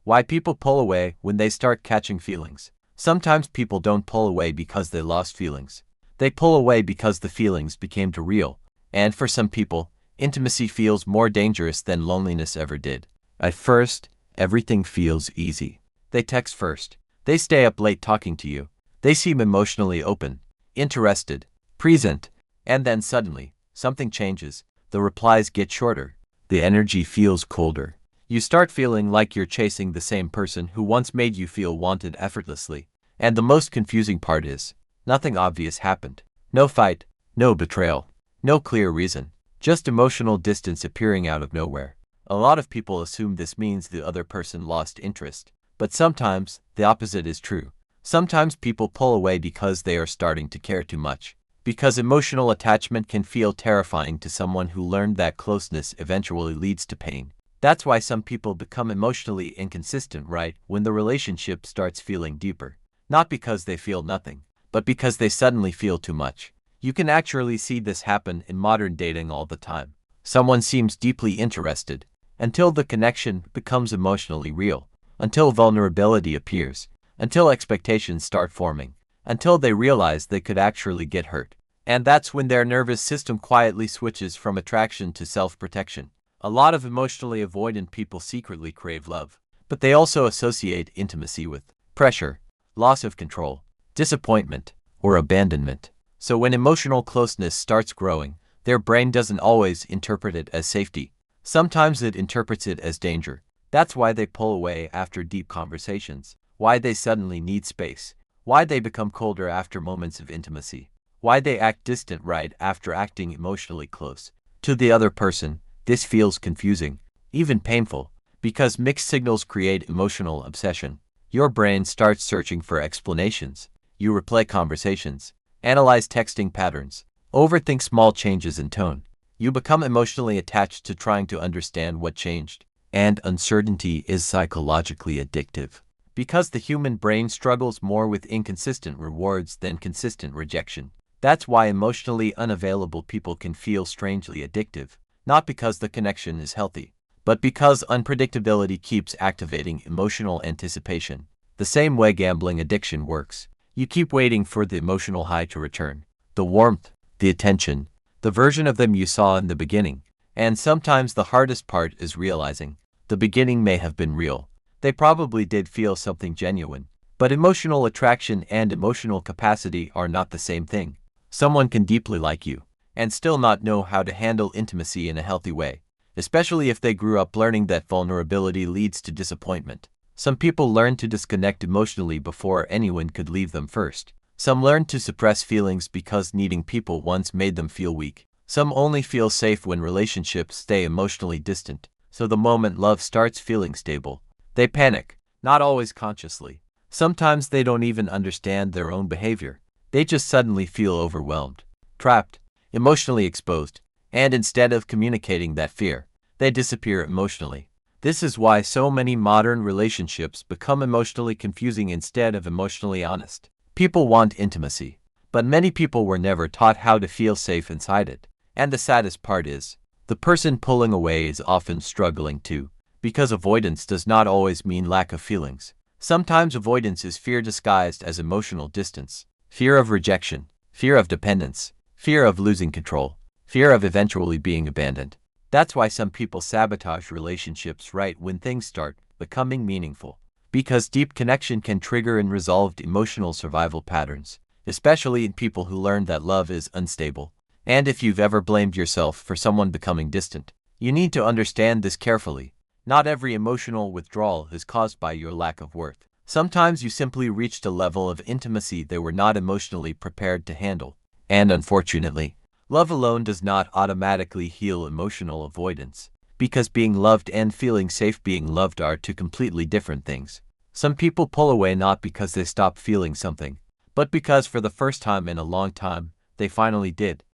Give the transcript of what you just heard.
Why people pull away when they start catching feelings. Sometimes people don't pull away because they lost feelings. They pull away because the feelings became too real. And for some people, intimacy feels more dangerous than loneliness ever did. At first, everything feels easy. They text first. They stay up late talking to you. They seem emotionally open, interested, present. And then suddenly, something changes. The replies get shorter. The energy feels colder. You start feeling like you're chasing the same person who once made you feel wanted effortlessly. And the most confusing part is, nothing obvious happened. No fight, no betrayal, no clear reason, just emotional distance appearing out of nowhere. A lot of people assume this means the other person lost interest. But sometimes, the opposite is true. Sometimes people pull away because they are starting to care too much. Because emotional attachment can feel terrifying to someone who learned that closeness eventually leads to pain. That's why some people become emotionally inconsistent right when the relationship starts feeling deeper. Not because they feel nothing, but because they suddenly feel too much. You can actually see this happen in modern dating all the time. Someone seems deeply interested until the connection becomes emotionally real, until vulnerability appears, until expectations start forming, until they realize they could actually get hurt. And that's when their nervous system quietly switches from attraction to self-protection. A lot of emotionally avoidant people secretly crave love, but they also associate intimacy with pressure, loss of control, disappointment, or abandonment. So when emotional closeness starts growing, their brain doesn't always interpret it as safety. Sometimes it interprets it as danger. That's why they pull away after deep conversations, why they suddenly need space, why they become colder after moments of intimacy, why they act distant right after acting emotionally close. To the other person, this feels confusing, even painful, because mixed signals create emotional obsession. Your brain starts searching for explanations. You replay conversations, analyze texting patterns, overthink small changes in tone. You become emotionally attached to trying to understand what changed. And uncertainty is psychologically addictive, because the human brain struggles more with inconsistent rewards than consistent rejection. That's why emotionally unavailable people can feel strangely addictive, not because the connection is healthy, but because unpredictability keeps activating emotional anticipation. The same way gambling addiction works. You keep waiting for the emotional high to return, the warmth, the attention, the version of them you saw in the beginning. And sometimes the hardest part is realizing the beginning may have been real. They probably did feel something genuine. But emotional attraction and emotional capacity are not the same thing. Someone can deeply like you and still not know how to handle intimacy in a healthy way, especially if they grew up learning that vulnerability leads to disappointment. Some people learn to disconnect emotionally before anyone could leave them first. Some learn to suppress feelings because needing people once made them feel weak. Some only feel safe when relationships stay emotionally distant. So the moment love starts feeling stable, they panic, not always consciously. Sometimes they don't even understand their own behavior. They just suddenly feel overwhelmed, trapped, emotionally exposed, and instead of communicating that fear, they disappear emotionally. This is why so many modern relationships become emotionally confusing instead of emotionally honest. People want intimacy, but many people were never taught how to feel safe inside it. And the saddest part is, the person pulling away is often struggling too, because avoidance does not always mean lack of feelings. Sometimes avoidance is fear disguised as emotional distance. Fear of rejection, fear of dependence, fear of losing control, fear of eventually being abandoned. That's why some people sabotage relationships right when things start becoming meaningful. Because deep connection can trigger unresolved emotional survival patterns, especially in people who learn that love is unstable. And if you've ever blamed yourself for someone becoming distant, you need to understand this carefully. Not every emotional withdrawal is caused by your lack of worth. Sometimes you simply reached a level of intimacy they were not emotionally prepared to handle. And unfortunately, love alone does not automatically heal emotional avoidance, because being loved and feeling safe being loved are two completely different things. Some people pull away not because they stop feeling something, but because for the first time in a long time, they finally did.